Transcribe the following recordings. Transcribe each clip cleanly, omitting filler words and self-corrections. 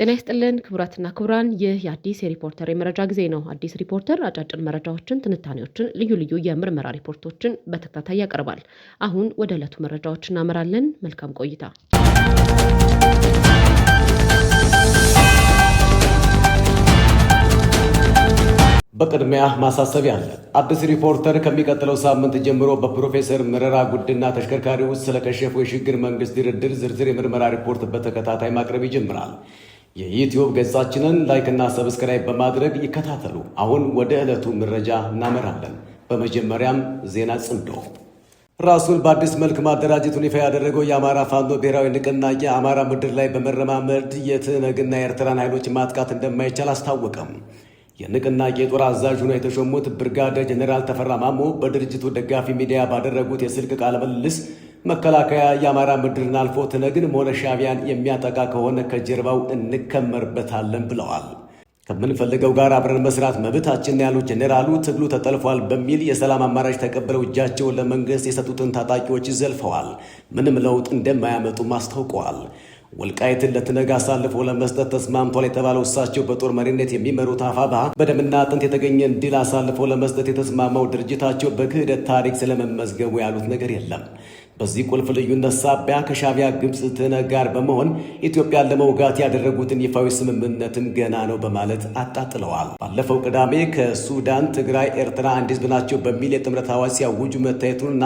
ጤና ይስጥልን ክቡራትና ክቡራን፣ ይህ የአዲስ ሪፖርተር የመረጃ ጊዜ ነው። አዲስ ሪፖርተር አጫጭር መረጃዎችን፣ ትንታኔዎችን፣ ልዩ ልዩ የምርመራ ሪፖርቶችን በተከታታይ ያቀርባል። አሁን ወደ ዕለቱ መረጃዎች እናመራለን። መልካም ቆይታ። በቅድሚያ ማሳሰቢያ አለ። አዲስ ሪፖርተር ከሚቀጥለው ሳምንት ጀምሮ በፕሮፌሰር መረራ ጉዲና ተሽከርካሪ ውስጥ ስለከሸፈው የሽግግር መንግስት ድርድር ዝርዝር የምርመራ ሪፖርት በተከታታይ ማቅረብ ይጀምራል። የዩቲዩብ ገጻችንን ላይክና ሰብስክራይብ በማድረግ ይከታተሉ። አሁን ወደ ዕለቱ መረጃ እናመራለን። በመጀመሪያም ዜና ጽምዶ። ራሱን በአዲስ መልክ ማደራጀቱን ይፋ ያደረገው የአማራ ፋኖ ብሔራዊ ንቅናቄ አማራ ምድር ላይ በመረማመድ የትነግና የኤርትራን ኃይሎች ማጥቃት እንደማይቻል አስታወቀም። የንቅናቄ ጦር አዛዥ ሆነው የተሾሙት ብርጋዴር ጀኔራል ተፈራ ማሞ በድርጅቱ ደጋፊ ሚዲያ ባደረጉት የስልክ ቃለ ምልልስ መከላከያ የአማራ ምድርን አልፎ ትነግን ሆነ ሻዕቢያን የሚያጠቃ ከሆነ ከጀርባው እንከመርበታለን ብለዋል። ከምንፈልገው ጋር አብረን መስራት መብታችን ያሉት ጀኔራሉ ትግሉ ተጠልፏል በሚል የሰላም አማራጭ ተቀብለው እጃቸውን ለመንግስት የሰጡትን ታጣቂዎች ዘልፈዋል። ምንም ለውጥ እንደማያመጡም አስታውቀዋል። ወልቃይትን ለትነግ አሳልፎ ለመስጠት ተስማምቷል የተባለው እሳቸው በጦር መሪነት የሚመሩት አፋብኃ በደምና አጥንት የተገኘን ድል አሳልፎ ለመስጠት የተስማማው ድርጅታቸው በክህደት ታሪክ ስለመመዝገቡ ያሉት ነገር የለም። በዚህ ቁልፍ ልዩነት ሳቢያ ከሻዕቢያ ግብፅ ትነግ ጋር በመሆን ኢትዮጵያን ለመውጋት ያደረጉትን ይፋዊ ስምምነትም ገና ነው በማለት አጣጥለዋል። ባለፈው ቅዳሜ ከሱዳን፣ ትግራይ፣ ኤርትራ አንድ ህዝብ ናቸው በሚል የጥምረት አዋጅ ሲያውጁ መታየቱንና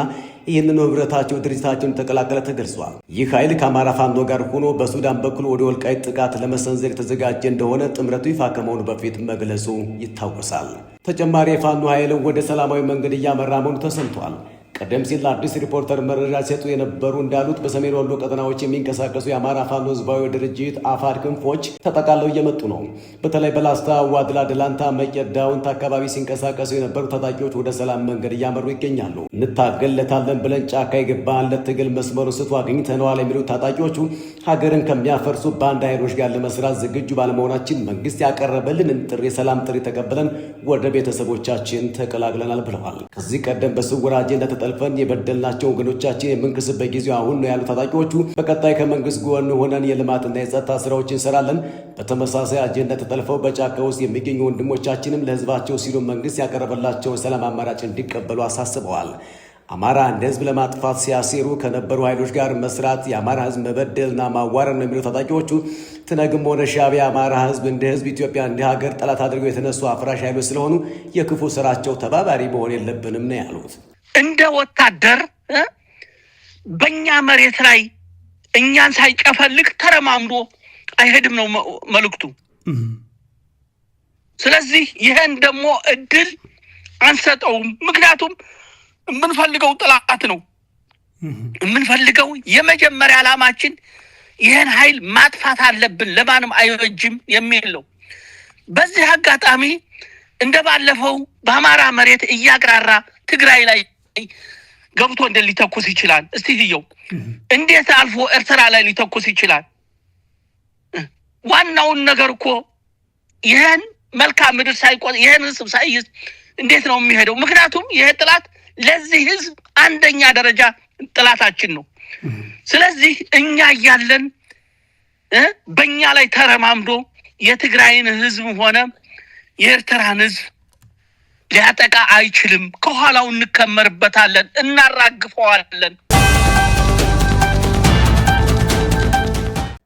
ይህንን ህብረታቸው ድርጅታቸውን ተቀላቀለ ተገልጿል። ይህ ኃይል ከአማራ ፋኖ ጋር ሆኖ በሱዳን በኩል ወደ ወልቃይት ጥቃት ለመሰንዘር የተዘጋጀ እንደሆነ ጥምረቱ ይፋ ከመሆኑ በፊት መግለጹ ይታወሳል። ተጨማሪ የፋኖ ኃይልን ወደ ሰላማዊ መንገድ እያመራ መሆኑ ተሰምቷል። ቀደም ሲል ለአዲስ ሪፖርተር መረጃ ሲሰጡ የነበሩ እንዳሉት በሰሜን ወሎ ቀጠናዎች የሚንቀሳቀሱ የአማራ ፋኖ ህዝባዊ ድርጅት አፋድ ክንፎች ተጠቃለው እየመጡ ነው። በተለይ በላስታ፣ ዋድላ፣ ደላንታ፣ መቄት፣ ዳውንት አካባቢ ሲንቀሳቀሱ የነበሩ ታጣቂዎች ወደ ሰላም መንገድ እያመሩ ይገኛሉ። እንታገለታለን ብለን ጫካ የገባንለት ትግል መስመሩ ስቶ አግኝተነዋል የሚሉት ታጣቂዎቹ ሀገርን ከሚያፈርሱ ባንዳ ኃይሎች ጋር ለመስራት ዝግጁ ባለመሆናችን መንግስት ያቀረበልንን የሰላም ጥሪ ተቀብለን ወደ ቤተሰቦቻችን ተቀላቅለናል ብለዋል። ከዚህ ቀደም በስውር አጀንዳ ጠልፈን የበደልናቸው ወገኖቻችን የምንክስበት ጊዜው አሁን ነው ያሉት ታጣቂዎቹ በቀጣይ ከመንግስት ጎን ሆነን የልማትና የጸጥታ ስራዎች እንሰራለን። በተመሳሳይ አጀንዳ ተጠልፈው በጫካ ውስጥ የሚገኙ ወንድሞቻችንም ለህዝባቸው ሲሉ መንግስት ያቀረበላቸውን ሰላም አማራጭ እንዲቀበሉ አሳስበዋል። አማራ እንደ ህዝብ ለማጥፋት ሲያሴሩ ከነበሩ ኃይሎች ጋር መስራት የአማራ ህዝብ መበደልና ማዋረድ ነው የሚሉት ታጣቂዎቹ ትነግም ሆነ ሻዕቢያ አማራ ህዝብ እንደ ህዝብ ኢትዮጵያ እንደ ሀገር ጠላት አድርገው የተነሱ አፍራሽ ኃይሎች ስለሆኑ የክፉ ስራቸው ተባባሪ መሆን የለብንም ነው ያሉት። እንደ ወታደር በእኛ መሬት ላይ እኛን ሳይጨፈልቅ ተረማምዶ አይሄድም ነው መልእክቱ። ስለዚህ ይሄን ደግሞ እድል አንሰጠውም። ምክንያቱም የምንፈልገው ጥላት ነው። የምንፈልገው የመጀመሪያ ዓላማችን ይሄን ኃይል ማጥፋት አለብን፣ ለማንም አይበጅም የሚል ነው። በዚህ አጋጣሚ እንደባለፈው በአማራ መሬት እያግራራ ትግራይ ላይ ገብቶ እንዴት ሊተኩስ ይችላል? እስቲ ይየው። እንዴት አልፎ ኤርትራ ላይ ሊተኩስ ይችላል? ዋናውን ነገር እኮ ይሄን መልካም ምድር ሳይቆጥ ይሄን ህዝብ ሳይይዝ እንዴት ነው የሚሄደው? ምክንያቱም ይሄ ጥላት ለዚህ ህዝብ አንደኛ ደረጃ ጥላታችን ነው። ስለዚህ እኛ ያለን በእኛ ላይ ተረማምዶ የትግራይን ህዝብ ሆነ የኤርትራን ህዝብ ሊያጠቃ አይችልም። ከኋላው እንከመርበታለን፣ እናራግፈዋለን።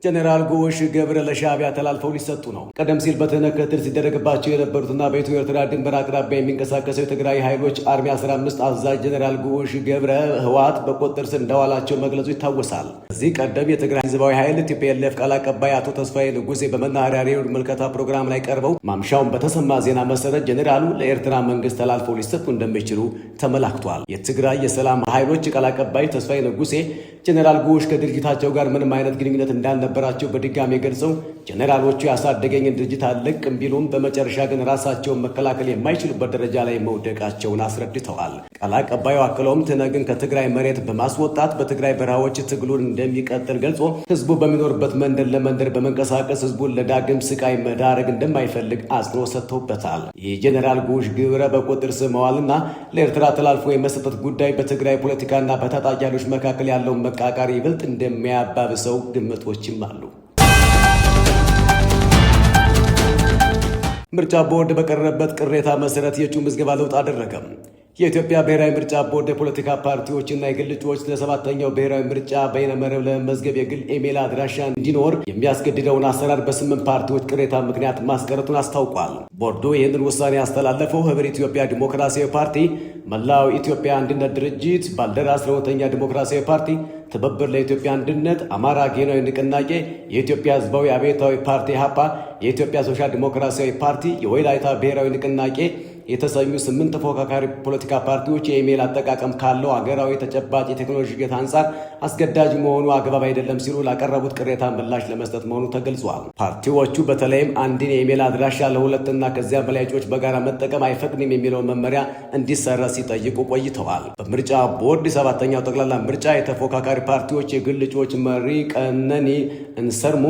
ጀኔራል ጎሽ ገብረ ለሻዕቢያ ተላልፈው ሊሰጡ ነው። ቀደም ሲል በትህነግ ክትትል ሲደረግባቸው የነበሩትና በኢትዮ ኤርትራ ድንበር አቅራቢያ የሚንቀሳቀሰው የትግራይ ኃይሎች አርሚ 15 አዛዥ ጀኔራል ጎሽ ገብረ ህወሓት በቁጥጥር ስር እንዳዋላቸው መግለጹ ይታወሳል። ከዚህ ቀደም የትግራይ ህዝባዊ ኃይል ቲፒኤልኤፍ ቃል አቀባይ አቶ ተስፋዬ ንጉሴ በመናኸሪያ ሬዲዮ ምልከታ ፕሮግራም ላይ ቀርበው ማምሻውን በተሰማ ዜና መሰረት ጀኔራሉ ለኤርትራ መንግስት ተላልፈው ሊሰጡ እንደሚችሉ ተመላክቷል። የትግራይ የሰላም ኃይሎች ቃል አቀባይ ተስፋዬ ንጉሴ ጀኔራል ጎሽ ከድርጅታቸው ጋር ምንም አይነት ግንኙነት እንዳልነበራቸው በድጋሚ ገልጸው ጀኔራሎቹ ያሳደገኝን ድርጅት አልለቅም ቢሉም በመጨረሻ ግን ራሳቸውን መከላከል የማይችሉበት ደረጃ ላይ መውደቃቸውን አስረድተዋል። ቃል አቀባዩ አክለውም ትነግን ከትግራይ መሬት በማስወጣት በትግራይ በረሃዎች ትግሉን እንደሚቀጥል ገልጾ ህዝቡ በሚኖርበት መንደር ለመንደር በመንቀሳቀስ ህዝቡን ለዳግም ስቃይ መዳረግ እንደማይፈልግ አጽንኦት ሰጥተውበታል። የጀኔራል ጎሽ ግብረ በቁጥጥር ስር መዋልና ለኤርትራ ተላልፎ የመሰጠት ጉዳይ በትግራይ ፖለቲካና በታጣቂ ኃይሎች መካከል ያለውን መቃቃር ይበልጥ እንደሚያባብሰው ግምቶችም አሉ። ምርጫ ቦርድ በቀረበበት ቅሬታ መሰረት የእጩ ምዝገባ ለውጥ አደረገ። የኢትዮጵያ ብሔራዊ ምርጫ ቦርድ የፖለቲካ ፓርቲዎችና የግል እጩዎች ለሰባተኛው ብሔራዊ ምርጫ በይነመረብ ለመመዝገብ የግል ኢሜል አድራሻ እንዲኖር የሚያስገድደውን አሰራር በ8 ፓርቲዎች ቅሬታ ምክንያት ማስቀረቱን አስታውቋል። ቦርዱ ይህንን ውሳኔ ያስተላለፈው ህብር ኢትዮጵያ ዲሞክራሲያዊ ፓርቲ፣ መላው ኢትዮጵያ አንድነት ድርጅት፣ ባልደራስ ለእውነተኛ ዲሞክራሲያዊ ፓርቲ፣ ትብብር ለኢትዮጵያ አንድነት፣ አማራ ጌናዊ ንቅናቄ፣ የኢትዮጵያ ህዝባዊ አብዮታዊ ፓርቲ ኢህአፓ፣ የኢትዮጵያ ሶሻል ዲሞክራሲያዊ ፓርቲ፣ የወላይታ ብሔራዊ ንቅናቄ የተሰኙ 8 ተፎካካሪ ፖለቲካ ፓርቲዎች የኢሜል አጠቃቀም ካለው አገራዊ ተጨባጭ የቴክኖሎጂ እድገት አንጻር አስገዳጅ መሆኑ አግባብ አይደለም ሲሉ ላቀረቡት ቅሬታ ምላሽ ለመስጠት መሆኑ ተገልጿል። ፓርቲዎቹ በተለይም አንድን የኢሜል አድራሻ ለሁለትና ከዚያ በላይ እጩዎች በጋራ መጠቀም አይፈቅድም የሚለው መመሪያ እንዲሰረዝ ሲጠይቁ ቆይተዋል። በምርጫ ቦርድ 7ኛው ጠቅላላ ምርጫ የተፎካካሪ ፓርቲዎች የግል እጩዎች መሪ ቀነኒ እንሰርሙ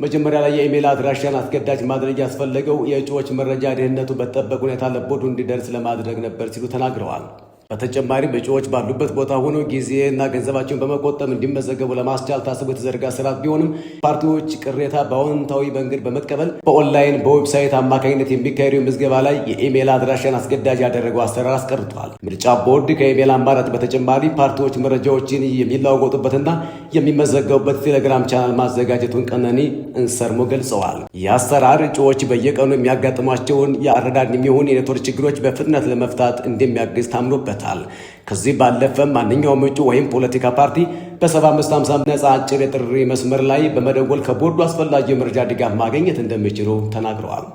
መጀመሪያ ላይ የኢሜል አድራሻን አስገዳጅ ማድረግ ያስፈለገው የእጩዎች መረጃ ደህንነቱ በተጠበቀ ሁኔታ ለቦርዱ እንዲደርስ ለማድረግ ነበር ሲሉ ተናግረዋል። በተጨማሪም እጩዎች ባሉበት ቦታ ሆኖ ጊዜና ገንዘባቸውን በመቆጠብ እንዲመዘገቡ ለማስቻል ታስቦ የተዘረጋ ስርዓት ቢሆንም ፓርቲዎች ቅሬታ በአዎንታዊ መንገድ በመቀበል በኦንላይን በዌብሳይት አማካኝነት የሚካሄደው ምዝገባ ላይ የኢሜል አድራሻን አስገዳጅ ያደረገው አሰራር አስቀርቷል። ምርጫ ቦርድ ከኢሜል አማራጭ በተጨማሪ ፓርቲዎች መረጃዎችን የሚለዋወጡበትና የሚመዘገቡበት ቴሌግራም ቻናል ማዘጋጀቱን ቀነኒ እንሰርሞ ገልጸዋል። ይህ አሰራር እጩዎች በየቀኑ የሚያጋጥሟቸውን የአረዳድ የሚሆን የኔትወርክ ችግሮች በፍጥነት ለመፍታት እንደሚያግዝ ታምኖበታል። ከዚህ ባለፈም ማንኛውም እጩ ወይም ፖለቲካ ፓርቲ በ7550 ነፃ አጭር የጥሪ መስመር ላይ በመደወል ከቦርዱ አስፈላጊ የመረጃ ድጋፍ ማግኘት እንደሚችሉ ተናግረዋል።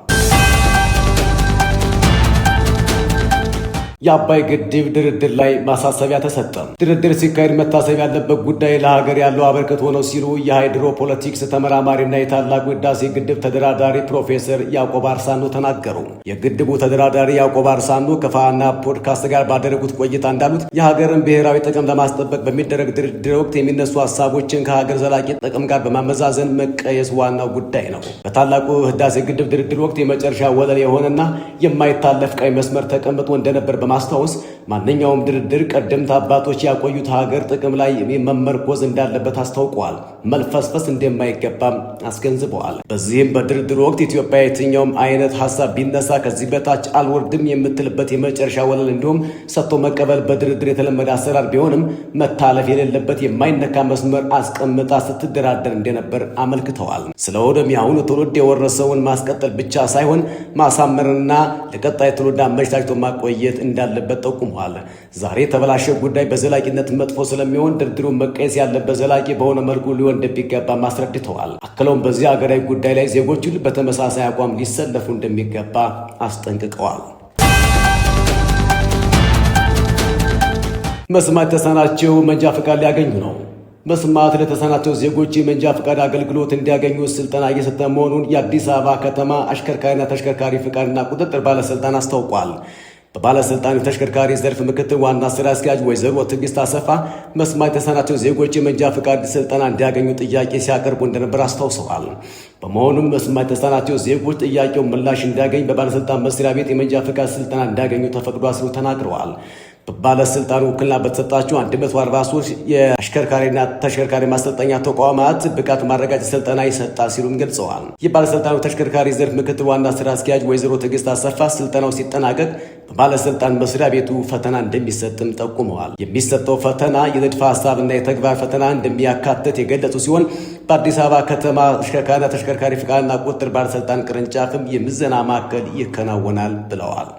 የአባይ ግድብ ድርድር ላይ ማሳሰቢያ ተሰጠ። ድርድር ሲካሄድ መታሰብ ያለበት ጉዳይ ለሀገር ያለው አበርክቶ ነው ሲሉ የሃይድሮ ፖለቲክስ ተመራማሪና የታላቁ ህዳሴ ግድብ ተደራዳሪ ፕሮፌሰር ያዕቆብ አርሳኖ ተናገሩ። የግድቡ ተደራዳሪ ያዕቆብ አርሳኖ ከፋና ፖድካስት ጋር ባደረጉት ቆይታ እንዳሉት የሀገርን ብሔራዊ ጥቅም ለማስጠበቅ በሚደረግ ድርድር ወቅት የሚነሱ ሀሳቦችን ከሀገር ዘላቂ ጥቅም ጋር በማመዛዘን መቀየስ ዋናው ጉዳይ ነው። በታላቁ ህዳሴ ግድብ ድርድር ወቅት የመጨረሻ ወለል የሆነና የማይታለፍ ቀይ መስመር ተቀምጦ እንደነበር ማስታወስ ማንኛውም ድርድር ቀደምት አባቶች ያቆዩት ሀገር ጥቅም ላይ መመርኮዝ እንዳለበት አስታውቀዋል። መልፈስፈስ እንደማይገባም አስገንዝበዋል። በዚህም በድርድር ወቅት ኢትዮጵያ የትኛውም አይነት ሀሳብ ቢነሳ ከዚህ በታች አልወርድም የምትልበት የመጨረሻ ወለል እንዲሁም ሰጥቶ መቀበል በድርድር የተለመደ አሰራር ቢሆንም መታለፍ የሌለበት የማይነካ መስመር አስቀምጣ ስትደራደር እንደነበር አመልክተዋል። ስለሆነም የአሁኑ ትውልድ የወረሰውን ማስቀጠል ብቻ ሳይሆን ማሳመርና ለቀጣይ ትውልድ አመቻችቶ ማቆየት እንዳለበት ጠቁመዋል። ዛሬ የተበላሸ ጉዳይ በዘላቂነት መጥፎ ስለሚሆን ድርድሩን መቀየስ ያለበት ዘላቂ በሆነ መልኩ ሊሆን እንደሚገባ አስረድተዋል። አክለውም በዚህ ሀገራዊ ጉዳይ ላይ ዜጎች ሁሉ በተመሳሳይ አቋም ሊሰለፉ እንደሚገባ አስጠንቅቀዋል። መስማት የተሳናቸው መንጃ ፈቃድ ሊያገኙ ነው። መስማት ለተሳናቸው ዜጎች የመንጃ ፈቃድ አገልግሎት እንዲያገኙ ስልጠና እየሰጠ መሆኑን የአዲስ አበባ ከተማ አሽከርካሪና ተሽከርካሪ ፈቃድና ቁጥጥር ባለስልጣን አስታውቋል። በባለስልጣኑ ተሽከርካሪ ዘርፍ ምክትል ዋና ስራ አስኪያጅ ወይዘሮ ትዕግስት አሰፋ መስማት የተሳናቸው ዜጎች የመንጃ ፈቃድ ስልጠና እንዲያገኙ ጥያቄ ሲያቀርቡ እንደነበር አስታውሰዋል። በመሆኑም መስማት የተሳናቸው ዜጎች ጥያቄው ምላሽ እንዲያገኝ በባለስልጣን መስሪያ ቤት የመንጃ ፈቃድ ስልጠና እንዲያገኙ ተፈቅዷል ሲሉ ተናግረዋል። በባለስልጣኑ ውክልና በተሰጣቸው 143 የአሽከርካሪና ተሽከርካሪ ማሰልጠኛ ተቋማት ብቃት ማረጋገጥ ስልጠና ይሰጣል ሲሉም ገልጸዋል። የባለስልጣኑ ተሽከርካሪ ዘርፍ ምክትል ዋና ስራ አስኪያጅ ወይዘሮ ትዕግስት አሰፋ ስልጠናው ሲጠናቀቅ በባለስልጣን መስሪያ ቤቱ ፈተና እንደሚሰጥም ጠቁመዋል። የሚሰጠው ፈተና የንድፈ ሀሳብና የተግባር ፈተና እንደሚያካትት የገለጹ ሲሆን በአዲስ አበባ ከተማ አሽከርካሪና ተሽከርካሪ ፈቃድና ቁጥጥር ባለስልጣን ቅርንጫፍም የምዘና ማዕከል ይከናወናል ብለዋል።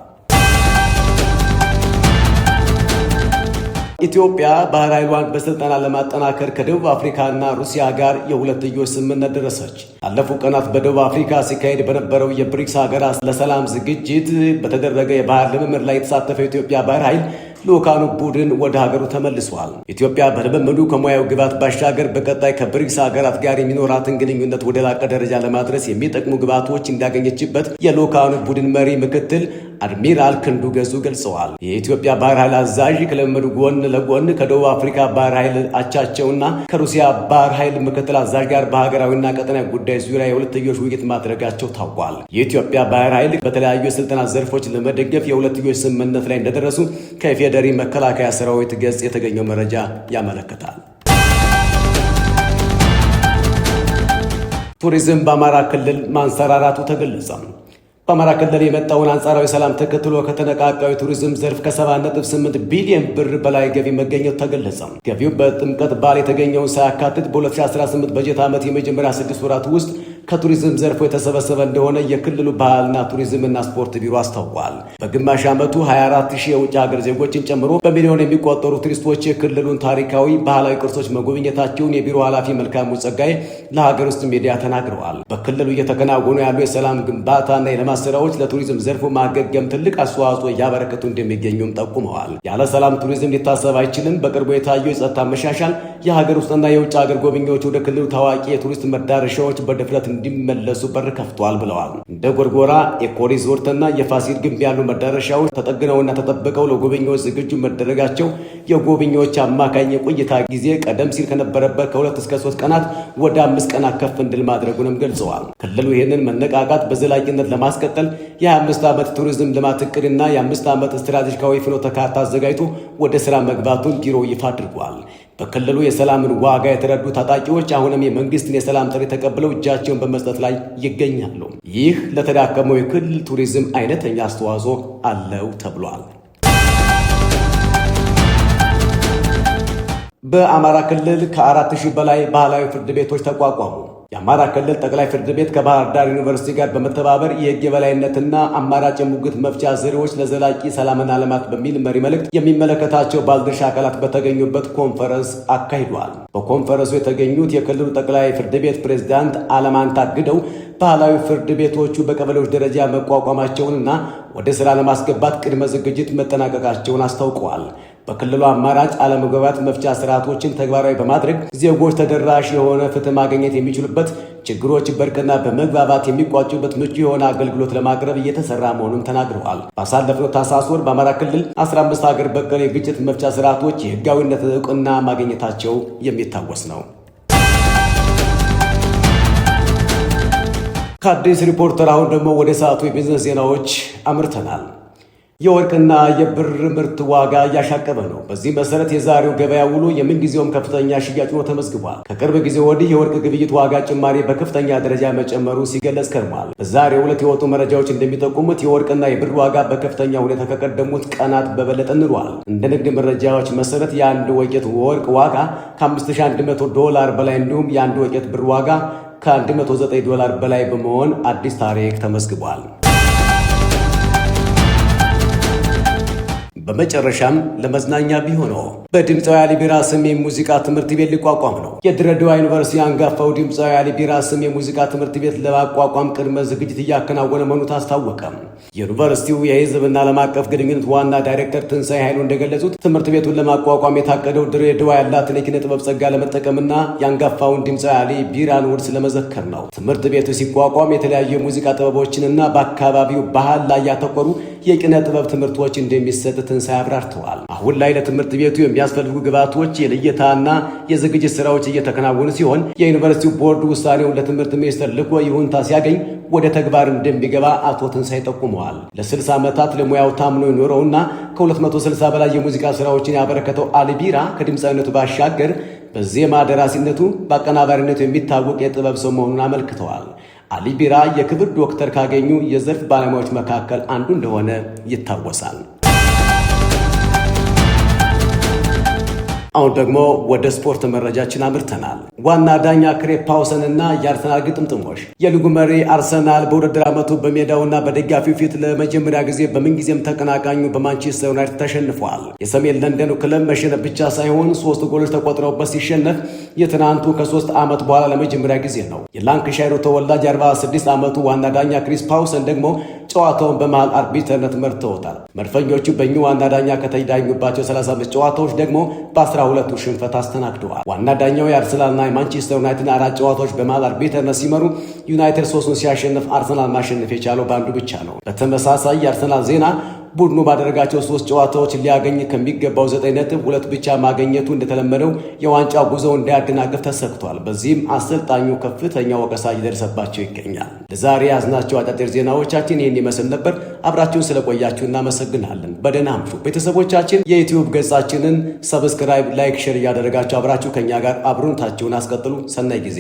ኢትዮጵያ ባህር ኃይሏን በስልጠና ለማጠናከር ከደቡብ አፍሪካና ሩሲያ ጋር የሁለትዮሽ ስምምነት ደረሰች። ባለፉት ቀናት በደቡብ አፍሪካ ሲካሄድ በነበረው የብሪክስ ሀገራት ለሰላም ዝግጅት በተደረገ የባህር ልምምድ ላይ የተሳተፈው የኢትዮጵያ ባህር ኃይል ልኡካኑ ቡድን ወደ ሀገሩ ተመልሷል። ኢትዮጵያ በልምምዱ ከሙያዊ ግብዓት ባሻገር በቀጣይ ከብሪክስ ሀገራት ጋር የሚኖራትን ግንኙነት ወደ ላቀ ደረጃ ለማድረስ የሚጠቅሙ ግብዓቶች እንዳገኘችበት የልኡካኑ ቡድን መሪ ምክትል አድሚራል ክንዱ ገዙ ገልጸዋል። የኢትዮጵያ ባህር ኃይል አዛዥ ከልምምዱ ጎን ለጎን ከደቡብ አፍሪካ ባህር ኃይል አቻቸውና ከሩሲያ ባህር ኃይል ምክትል አዛዥ ጋር በሀገራዊና ቀጠናዊ ጉዳይ ዙሪያ የሁለትዮሽ ውይይት ማድረጋቸው ታውቋል። የኢትዮጵያ ባህር ኃይል በተለያዩ የስልጠና ዘርፎች ለመደገፍ የሁለትዮሽ ስምምነት ላይ እንደደረሱ ከኢፌዴሪ መከላከያ ሰራዊት ገጽ የተገኘው መረጃ ያመለክታል። ቱሪዝም በአማራ ክልል ማንሰራራቱ ተገለጸ። በአማራ ክልል የመጣውን አንጻራዊ ሰላም ተከትሎ ከተነቃቃዊ ቱሪዝም ዘርፍ ከ7.8 ቢሊዮን ብር በላይ ገቢ መገኘቱ ተገለጸ። ገቢው በጥምቀት በዓል የተገኘውን ሳያካትት በ2018 በጀት ዓመት የመጀመሪያ 6 ወራት ውስጥ ከቱሪዝም ዘርፉ የተሰበሰበ እንደሆነ የክልሉ ባህልና ቱሪዝምና ስፖርት ቢሮ አስታውቋል። በግማሽ ዓመቱ 24,000 የውጭ ሀገር ዜጎችን ጨምሮ በሚሊዮን የሚቆጠሩ ቱሪስቶች የክልሉን ታሪካዊ፣ ባህላዊ ቅርሶች መጎብኘታቸውን የቢሮ ኃላፊ መልካሙ ጸጋይ ለሀገር ውስጥ ሚዲያ ተናግረዋል። በክልሉ እየተከናወኑ ያሉ የሰላም ግንባታና የልማት ስራዎች ለቱሪዝም ዘርፉ ማገገም ትልቅ አስተዋጽኦ እያበረከቱ እንደሚገኙም ጠቁመዋል። ያለ ሰላም ቱሪዝም ሊታሰብ አይችልም። በቅርቡ የታየው የጸጥታ መሻሻል የሀገር ውስጥና የውጭ ሀገር ጎብኚዎች ወደ ክልሉ ታዋቂ የቱሪስት መዳረሻዎች በድፍረት እንዲመለሱ በር ከፍቷል ብለዋል። እንደ ጎርጎራ፣ ኤኮ ሪዞርትና የፋሲል ግንብ ያሉ መዳረሻዎች ተጠግነውና ተጠብቀው ለጎብኚዎች ዝግጁ መደረጋቸው የጎብኚዎች አማካኝ የቆይታ ጊዜ ቀደም ሲል ከነበረበት ከ2 እስከ 3 ቀናት ወደ 5 ቀናት ከፍ እንዲል ማድረጉንም ገልጸዋል። ክልሉ ይህንን መነቃቃት በዘላቂነት ለማስቀጠል የ25 ዓመት ቱሪዝም ልማት እቅድና የ5 ዓመት ስትራቴጂካዊ ፍኖተ ካርታ አዘጋጅቶ ወደ ስራ መግባቱን ቢሮ ይፋ አድርጓል። በክልሉ የሰላምን ዋጋ የተረዱ ታጣቂዎች አሁንም የመንግስትን የሰላም ጥሪ ተቀብለው እጃቸውን በመስጠት ላይ ይገኛሉ። ይህ ለተዳከመው የክልል ቱሪዝም አይነተኛ አስተዋጽኦ አለው ተብሏል። በአማራ ክልል ከ4,000 በላይ ባህላዊ ፍርድ ቤቶች ተቋቋሙ። የአማራ ክልል ጠቅላይ ፍርድ ቤት ከባህር ዳር ዩኒቨርሲቲ ጋር በመተባበር የህግ የበላይነትና አማራጭ የሙግት መፍቻ ዘዴዎች ለዘላቂ ሰላምና ልማት በሚል መሪ መልእክት የሚመለከታቸው ባለድርሻ አካላት በተገኙበት ኮንፈረንስ አካሂዷል። በኮንፈረንሱ የተገኙት የክልሉ ጠቅላይ ፍርድ ቤት ፕሬዝዳንት አለማንታ ግደው ባህላዊ ፍርድ ቤቶቹ በቀበሌዎች ደረጃ መቋቋማቸውንና ወደ ስራ ለማስገባት ቅድመ ዝግጅት መጠናቀቃቸውን አስታውቀዋል። በክልሉ አማራጭ አለመግባባት መፍቻ ስርዓቶችን ተግባራዊ በማድረግ ዜጎች ተደራሽ የሆነ ፍትህ ማግኘት የሚችሉበት፣ ችግሮች በእርቅና በመግባባት የሚቋጩበት ምቹ የሆነ አገልግሎት ለማቅረብ እየተሰራ መሆኑን ተናግረዋል። ባሳለፍነው ታህሳስ ወር በአማራ ክልል 15 ሀገር በቀል የግጭት መፍቻ ስርዓቶች የህጋዊነት እውቅና ማግኘታቸው የሚታወስ ነው። ከአዲስ ሪፖርተር አሁን ደግሞ ወደ ሰዓቱ የቢዝነስ ዜናዎች አምርተናል። የወርቅና የብር ምርት ዋጋ እያሻቀበ ነው። በዚህ መሰረት የዛሬው ገበያ ውሎ የምንጊዜውም ከፍተኛ ሽያጭ ሆኖ ተመዝግቧል። ከቅርብ ጊዜ ወዲህ የወርቅ ግብይት ዋጋ ጭማሪ በከፍተኛ ደረጃ መጨመሩ ሲገለጽ ከርሟል። በዛሬው ዕለት የወጡ መረጃዎች እንደሚጠቁሙት የወርቅና የብር ዋጋ በከፍተኛ ሁኔታ ከቀደሙት ቀናት በበለጠ ንሯል። እንደ ንግድ መረጃዎች መሰረት የአንድ ወቄት ወርቅ ዋጋ $5,100 በላይ እንዲሁም የአንድ ወቄት ብር ዋጋ $109 በላይ በመሆን አዲስ ታሪክ ተመዝግቧል። በመጨረሻም ለመዝናኛ ቢሆነው በድምፃዊ አሊ ቢራ ስም የሙዚቃ ትምህርት ቤት ሊቋቋም ነው። የድሬዳዋ ዩኒቨርሲቲ አንጋፋው ድምፃዊ አሊ ቢራ ስም የሙዚቃ ትምህርት ቤት ለማቋቋም ቅድመ ዝግጅት እያከናወነ መሆኑ ታስታወቀ። የዩኒቨርሲቲው የሕዝብና ዓለም አቀፍ ግንኙነት ዋና ዳይሬክተር ትንሳኤ ኃይሉ እንደገለጹት ትምህርት ቤቱን ለማቋቋም የታቀደው ድሬዳዋ ያላትን የኪነ ጥበብ ጸጋ ለመጠቀምና የአንጋፋውን ድምፃዊ አሊ ቢራን ውርስ ለመዘከር ነው። ትምህርት ቤቱ ሲቋቋም የተለያዩ የሙዚቃ ጥበቦችንና በአካባቢው ባህል ላይ ያተኮሩ የኪነ ጥበብ ትምህርቶች እንደሚሰጥ ትንሳኤ አብራርተዋል። አሁን ላይ ለትምህርት ቤቱ የሚያስፈልጉ ግብዓቶች የልየታና የዝግጅት ስራዎች እየተከናወኑ ሲሆን የዩኒቨርሲቲው ቦርድ ውሳኔውን ለትምህርት ሚኒስቴር ልኮ ይሁንታ ሲያገኝ ወደ ተግባር እንደሚገባ አቶ ትንሳኤ ጠቁመዋል። ለ60 ዓመታት ለሙያው ታምኖ የኖረውና ከ260 በላይ የሙዚቃ ስራዎችን ያበረከተው አሊ ቢራ ከድምፃዊነቱ ባሻገር በዜማ ደራሲነቱ፣ በአቀናባሪነቱ የሚታወቅ የጥበብ ሰው መሆኑን አመልክተዋል። አሊ ቢራ የክብር ዶክተር ካገኙ የዘርፍ ባለሙያዎች መካከል አንዱ እንደሆነ ይታወሳል። አሁን ደግሞ ወደ ስፖርት መረጃችን አምርተናል። ዋና ዳኛ ክሬግ ፓውሰን እና የአርሰናል ግጥምጥሞሽ። የሊጉ መሪ አርሰናል በውድድር ዓመቱ በሜዳውና በደጋፊው ፊት ለመጀመሪያ ጊዜ በምንጊዜም ተቀናቃኙ በማንቸስተር ዩናይትድ ተሸንፏል። የሰሜን ለንደኑ ክለብ መሸነፍ ብቻ ሳይሆን 3 ጎሎች ተቆጥረውበት ሲሸነፍ የትናንቱ ከ3 ዓመት በኋላ ለመጀመሪያ ጊዜ ነው። የላንክሻይሩ ተወላጅ 46 ዓመቱ ዋና ዳኛ ክሪስ ፓውሰን ደግሞ ጨዋታውን በመሃል አርቢትርነት መርተውታል። መድፈኞቹ በእኙ ዋና ዳኛ ከተዳኙባቸው 35 ጨዋታዎች ደግሞ በ12ቱ ሽንፈት አስተናግደዋል። ዋና ዳኛው የአርሰናልና የማንቸስተር ዩናይትድ 4 ጨዋታዎች በመሃል አርቢትርነት ሲመሩ ዩናይትድ 3ቱን ሲያሸንፍ አርሰናል ማሸነፍ የቻለው በአንዱ ብቻ ነው። በተመሳሳይ የአርሰናል ዜና ቡድኑ ባደረጋቸው 3 ጨዋታዎች ሊያገኝ ከሚገባው 9 ነጥብ 2 ብቻ ማግኘቱ እንደተለመደው የዋንጫ ጉዞው እንዳያደናቅፍ ተሰግቷል። በዚህም አሰልጣኙ ከፍተኛ ወቀሳ እየደረሰባቸው ይገኛል። ለዛሬ ያዝናቸው አጫጭር ዜናዎቻችን ይህን ይመስል ነበር። አብራችሁን ስለቆያችሁ እናመሰግናለን። በደህና አምሹ ቤተሰቦቻችን። የዩቲዩብ ገጻችንን ሰብስክራይብ፣ ላይክ፣ ሼር እያደረጋችሁ አብራችሁ ከኛ ጋር አብሮነታችሁን አስቀጥሉ። ሰናይ ጊዜ